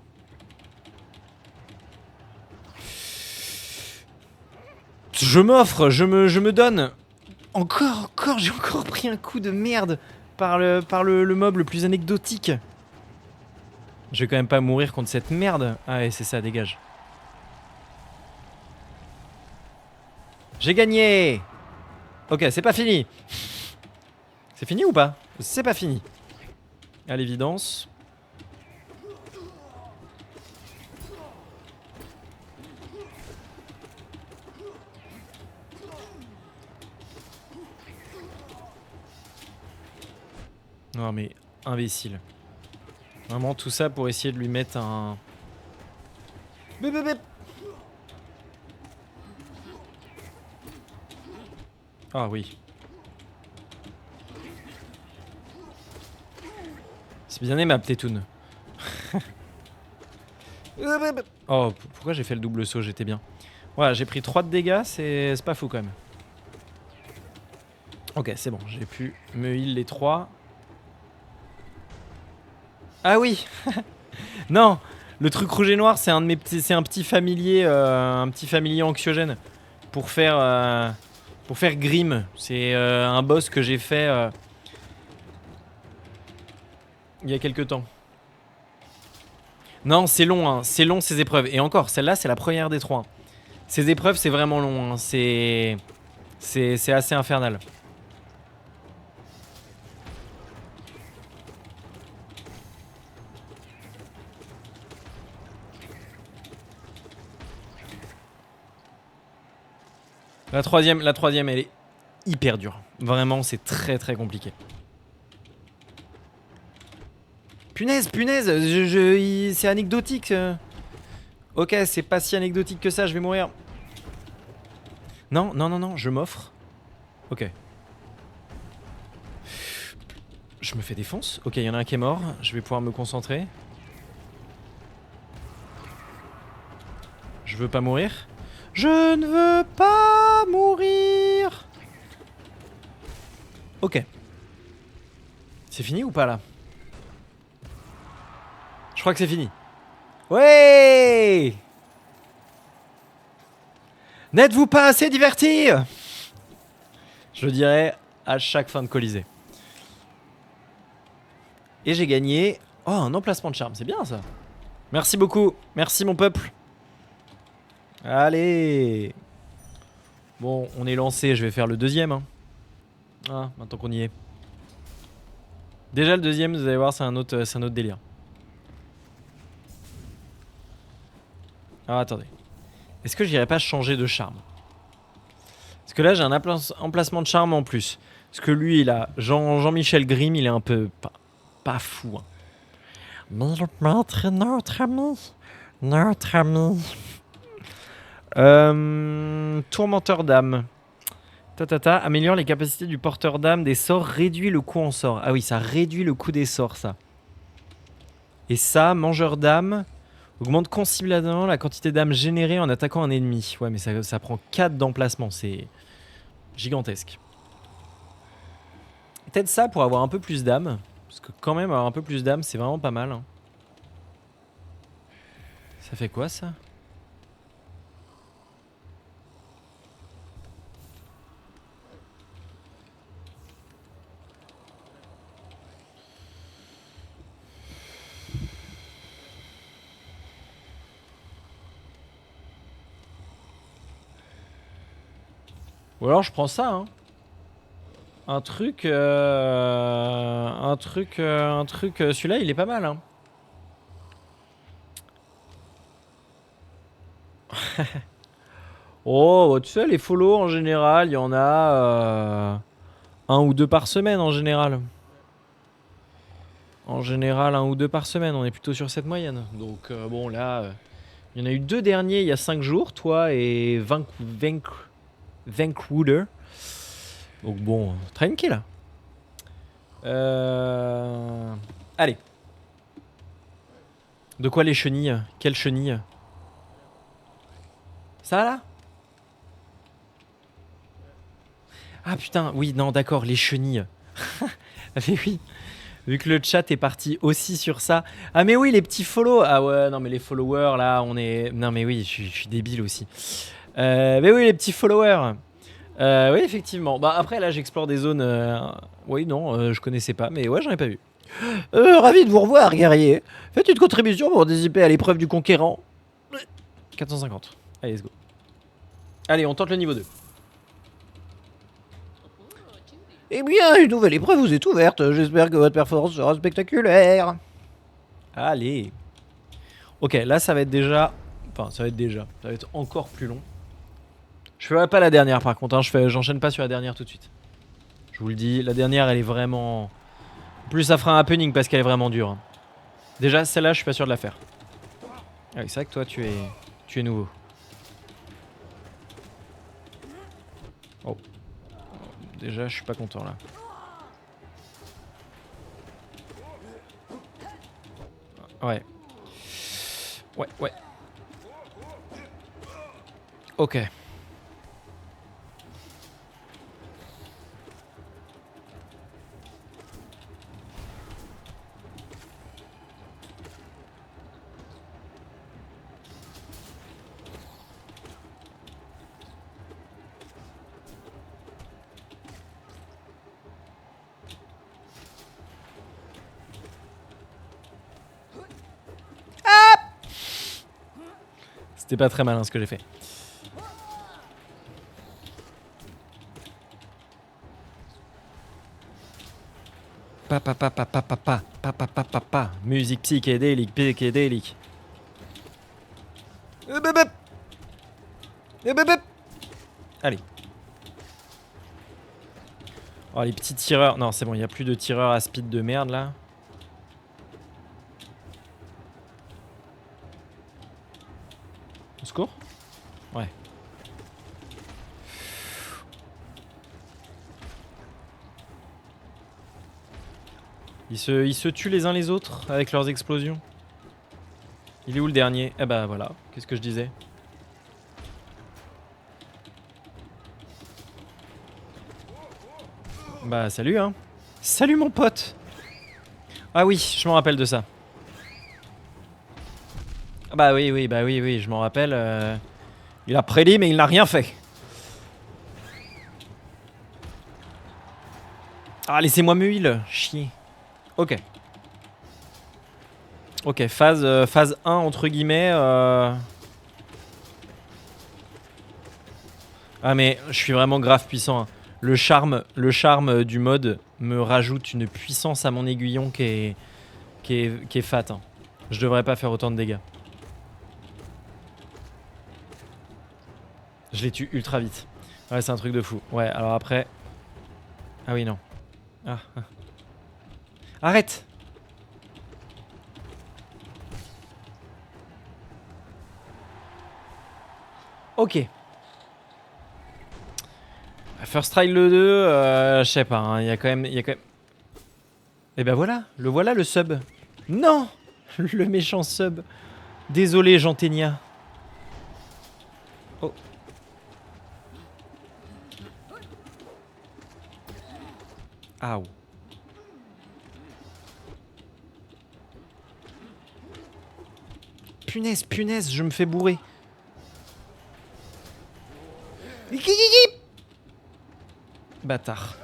S1: Je m'offre, je me donne. Encore, j'ai encore pris un coup de merde par le mob le plus anecdotique. Je vais quand même pas mourir contre cette merde. Ah ouais, c'est ça, dégage. J'ai gagné. Ok, c'est pas fini. C'est fini ou pas? C'est pas fini. À l'évidence. Non mais, imbécile. Vraiment tout ça pour essayer de lui mettre un... Bip, bip, bip. Ah oui. C'est bien aimable, Tétoun. Oh, pourquoi j'ai fait le double saut? J'étais bien. Voilà, j'ai pris 3 de dégâts, c'est pas fou quand même. Ok, c'est bon, j'ai pu me heal les 3. Ah oui. Non, le truc rouge et noir, c'est un de mes petits, c'est un petit familier anxiogène pour faire Grim. C'est un boss que j'ai fait il y a quelques temps. Non, c'est long, hein. C'est long ces épreuves. Et encore, celle-là, c'est la première des 3. Ces épreuves, c'est vraiment long. Hein. C'est assez infernal. La troisième, elle est hyper dure. Vraiment, c'est très très compliqué. Punaise, c'est anecdotique. Ok, c'est pas si anecdotique que ça, je vais mourir. Non, je m'offre. Ok. Je me fais défonce. Ok, il y en a un qui est mort. Je vais pouvoir me concentrer. Je veux pas mourir. Je ne veux pas mourir. Ok. C'est fini ou pas là? Je crois que c'est fini. Ouais. N'êtes-vous pas assez divertis? Je le dirais à chaque fin de Colisée. Et j'ai gagné... Oh, un emplacement de charme, c'est bien ça. Merci beaucoup, merci mon peuple. Allez. Bon, on est lancé, je vais faire le deuxième. Hein. Ah, maintenant qu'on y est. Déjà le deuxième, vous allez voir, c'est un autre délire. Alors attendez. Est-ce que j'irais pas changer de charme? Parce que là j'ai un emplacement de charme en plus. Parce que lui il a Jean-Michel Grimm, il est un peu pas fou. Hein. Mais le maître est notre ami. Notre ami. Tourmenteur d'âme. Améliore les capacités du porteur d'âme des sorts, réduit le coût en sort. Ah oui, ça réduit le coût des sorts, ça. Et ça, mangeur d'âme, augmente considérablement la quantité d'âme générée en attaquant un ennemi. Ouais, mais ça prend 4 d'emplacement, c'est gigantesque. Peut-être ça pour avoir un peu plus d'âme. Parce que quand même, avoir un peu plus d'âme, c'est vraiment pas mal. Hein. Ça fait quoi, ça ? Ou alors je prends ça, hein. Celui-là il est pas mal, hein. Oh, tu sais, les follow en général, il y en a un ou deux par semaine en général. En général, un ou deux par semaine, on est plutôt sur cette moyenne. Donc bon, là, il y en a eu 2 derniers il y a 5 jours, toi et Vancouver. Donc bon, tranquille. Allez. De quoi les chenilles? Quelles chenilles? Ça là? Ah putain, oui, non, d'accord, les chenilles. Mais oui, vu que le chat est parti aussi sur ça. Ah mais oui, les petits follow. Ah ouais, non mais les followers là, on est... Non mais oui, je suis débile aussi. Mais oui, les petits followers. Oui, effectivement. Bah après là, j'explore des zones... Oui, non, je connaissais pas, mais ouais, j'en ai pas vu. Ravi de vous revoir, guerrier. Faites une contribution pour participer à l'épreuve du conquérant. 450. Allez, let's go. Allez, on tente le niveau 2. Eh bien, une nouvelle épreuve vous est ouverte. J'espère que votre performance sera spectaculaire. Allez. Ok, là, ça va être déjà... Enfin, ça va être encore plus long. Je ferai pas la dernière, par contre. Hein. J'enchaîne pas sur la dernière tout de suite. Je vous le dis, la dernière, elle est vraiment... En plus, ça fera un happening parce qu'elle est vraiment dure. Hein. Déjà, celle-là, je suis pas sûr de la faire. Ah oui, c'est vrai que toi, tu es nouveau. Oh. Déjà, je suis pas content, là. Ouais. Ouais. Ok. C'était pas très malin ce que j'ai fait. Musique psychédélique. Allez. Oh, les petits tireurs. Non, c'est bon, il n'y a plus de tireurs à speed de merde là. Au secours? Ouais. Ils se tuent les uns les autres avec leurs explosions. Il est où le dernier? Eh bah voilà, qu'est-ce que je disais? Bah salut hein. Salut mon pote. Ah oui, je m'en rappelle de ça. Ah bah oui, je m'en rappelle. Il a prédit mais il n'a rien fait. Ah laissez-moi me heal, chier. Ok. Ok, phase 1 entre guillemets. Ah mais je suis vraiment grave puissant. Hein. Le charme du mode me rajoute une puissance à mon aiguillon qui est fat. Hein. Je devrais pas faire autant de dégâts. Je les tue ultra vite. Ouais, c'est un truc de fou. Ouais, alors après... Ah oui, non. Ah. Arrête! Ok. First Trial le 2, je sais pas, hein, il y a quand même... Et ben voilà le sub. Non! Le méchant sub. Désolé, Jean-Ténia. Oh. Aouh. Punaise, je me fais bourrer. Bâtard.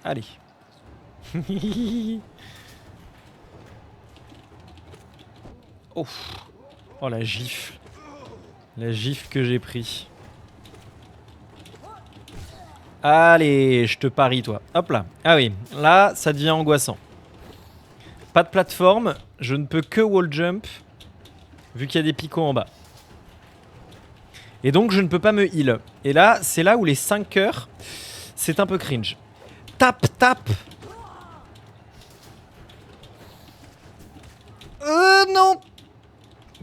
S1: Allez. Oh. Oh la gifle. La gifle que j'ai pris. Allez, je te parie toi. Hop là. Ah oui, là ça devient angoissant. Pas de plateforme, je ne peux que wall jump vu qu'il y a des picots en bas. Et donc je ne peux pas me heal. Et là, c'est là où les 5 heures, c'est un peu cringe. Tape. Non.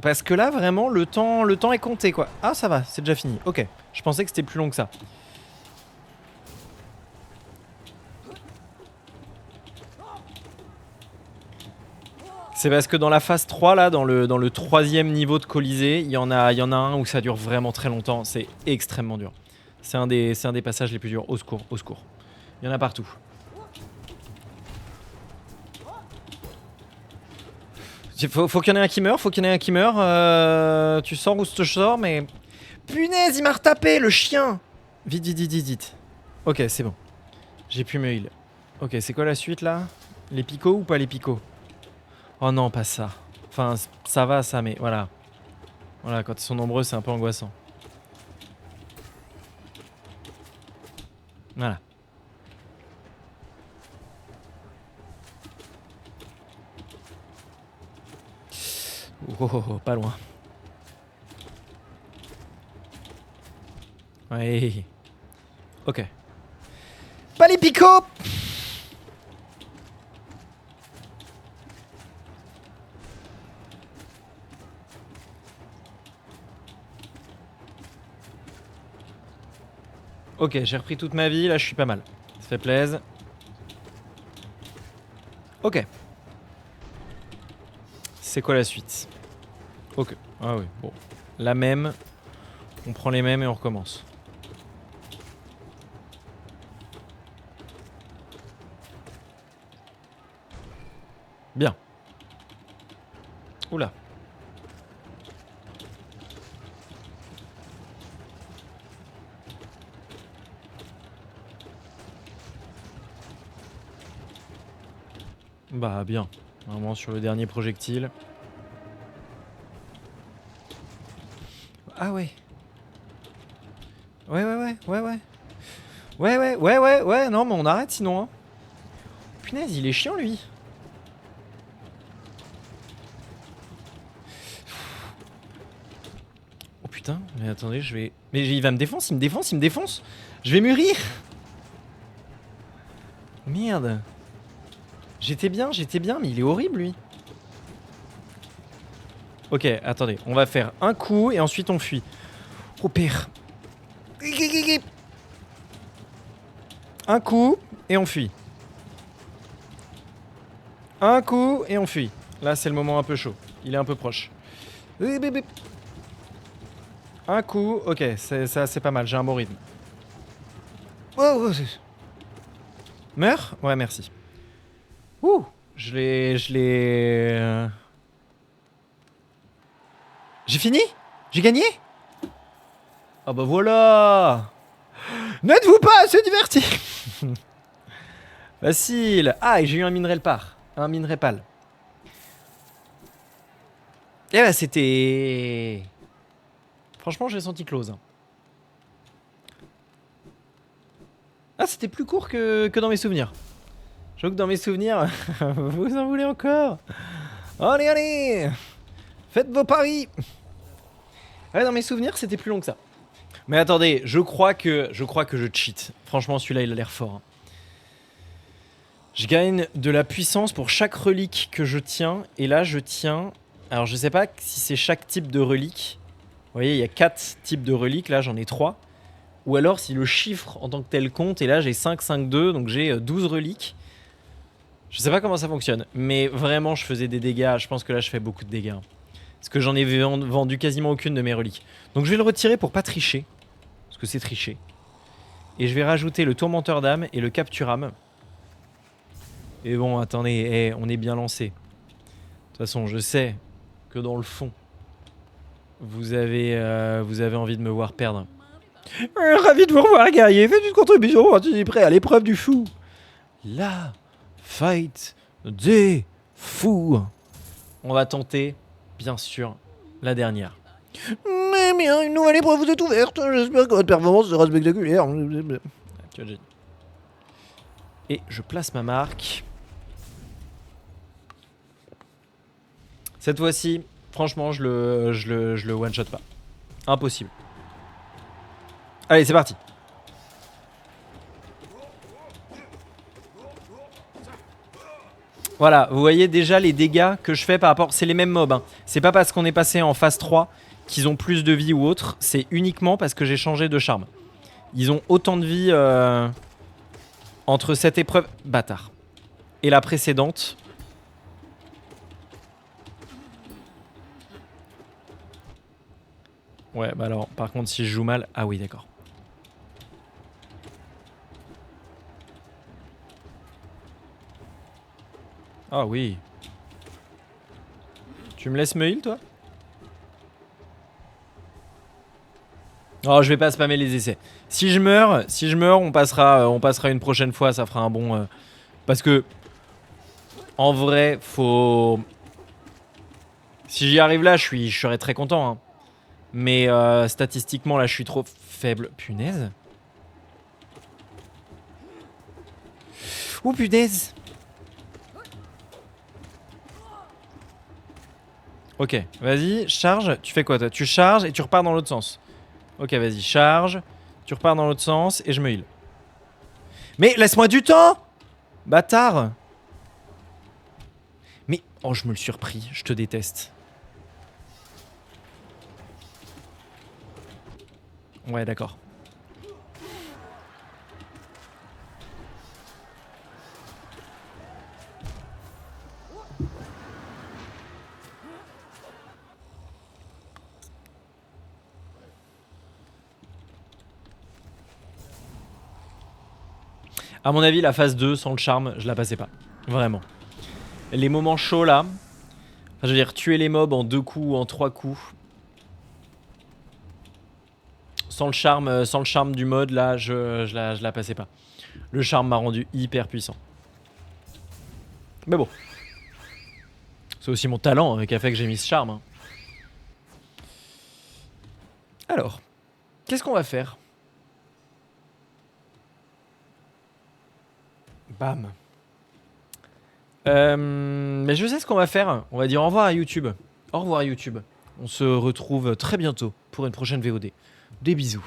S1: Parce que là, vraiment, le temps est compté, quoi. Ah, ça va, c'est déjà fini. Ok, je pensais que c'était plus long que ça. C'est parce que dans la phase 3, là, dans le 3e niveau de Colisée, il y en a un où ça dure vraiment très longtemps. C'est extrêmement dur. C'est un des passages les plus durs. Au secours, au secours. Il y en a partout. Faut qu'il y en ait un qui meurt, tu sors ou je sors, mais... Punaise, il m'a retapé, le chien. Vite. Ok, c'est bon. J'ai pu me heal. Ok, c'est quoi la suite, là? Les picots ou pas les picots? Oh non, pas ça. Enfin, ça va, ça, mais voilà. Voilà, quand ils sont nombreux, c'est un peu angoissant. Voilà. Oh, pas loin. Ouais. Ok. Pas les picots! Ok, j'ai repris toute ma vie, là je suis pas mal. Ça fait plaisir. Ok. C'est quoi la suite? Ok. Ah oui, bon. La même. On prend les mêmes et on recommence. Bien. Oula. Bah bien. Vraiment sur le dernier projectile. Ah ouais. Ouais. Ouais, non mais on arrête sinon. Hein. Punaise, il est chiant lui. Oh putain, mais attendez, je vais... Mais il va me défoncer, il me défonce. Je vais mûrir. Merde. J'étais bien, mais il est horrible lui. Ok, attendez, on va faire un coup et ensuite on fuit. Oh pire. Un coup et on fuit. Un coup et on fuit. Là c'est le moment un peu chaud. Il est un peu proche. Un coup, ok, ça c'est pas mal, j'ai un bon rythme. Oh. Meurs? Ouais, merci. Ouh, je l'ai... J'ai fini? J'ai gagné? Ah bah voilà! N'êtes-vous pas assez divertis? Facile. Ah, et j'ai eu un minerai par. Un minerai pâle. Eh bah c'était... Franchement, j'ai senti close. Ah, c'était plus court que dans mes souvenirs. J'avoue que dans mes souvenirs, vous en voulez encore? Allez, allez! Faites vos paris! Ouais, dans mes souvenirs, c'était plus long que ça. Mais attendez, je crois que je cheat. Franchement, celui-là, il a l'air fort. Hein. Je gagne de la puissance pour chaque relique que je tiens. Et là, je tiens... Alors, je sais pas si c'est chaque type de relique. Vous voyez, il y a 4 types de reliques. Là, j'en ai 3. Ou alors, si le chiffre en tant que tel compte. Et là, j'ai 5, 5, 2. Donc, j'ai 12 reliques. Je sais pas comment ça fonctionne. Mais vraiment, je faisais des dégâts. Je pense que là, je fais beaucoup de dégâts. Parce que j'en ai vendu quasiment aucune de mes reliques. Donc, je vais le retirer pour pas tricher. Parce que c'est tricher. Et je vais rajouter le tourmenteur d'âme et le capture-âme. Et bon, attendez, on est bien lancé. De toute façon, je sais que dans le fond, vous avez envie de me voir perdre.
S3: Ravi de vous revoir, guerrier. Faites une contribution pour participer à l'épreuve du fou.
S1: La fight des fous. On va tenter, bien sûr, la dernière.
S3: Mais bien, une nouvelle épreuve vous est ouverte. J'espère que votre performance sera spectaculaire.
S1: Tu as déjà dit. Et je place ma marque. Cette fois-ci, franchement, je le one-shot pas. Impossible. Allez, c'est parti. Voilà, vous voyez déjà les dégâts que je fais par rapport... C'est les mêmes mobs. Hein. C'est pas parce qu'on est passé en phase 3 qu'ils ont plus de vie ou autre. C'est uniquement parce que j'ai changé de charme. Ils ont autant de vie entre cette épreuve... Bâtard. Et la précédente... Ouais, bah alors, par contre, si je joue mal... Ah oui, d'accord. Ah oui. Tu me laisses me heal, toi? Oh, je vais pas spammer les essais. Si je meurs, on passera une prochaine fois, ça fera un bon... Parce que... En vrai, faut... Si j'y arrive là, je serais très content, hein. Mais statistiquement, là, je suis trop faible. Punaise. Oh, punaise. Ok, vas-y, charge. Tu fais quoi, toi? Tu charges et tu repars dans l'autre sens. Ok, vas-y, charge. Tu repars dans l'autre sens et je me heal. Mais laisse-moi du temps! Bâtard! Mais... Oh, je me le suis repris. Je te déteste. Ouais, d'accord. À mon avis, la phase 2, sans le charme, je la passais pas. Vraiment. Les moments chauds, là... Enfin, je veux dire, tuer les mobs en 2 coups ou en 3 coups... Sans le charme du mode, là, je la passais pas. Le charme m'a rendu hyper puissant. Mais bon. C'est aussi mon talent qui a fait que j'ai mis ce charme. Hein. Alors, qu'est-ce qu'on va faire? Bam. Mais je sais ce qu'on va faire. On va dire au revoir à YouTube. Au revoir YouTube. On se retrouve très bientôt pour une prochaine VOD. Des bisous.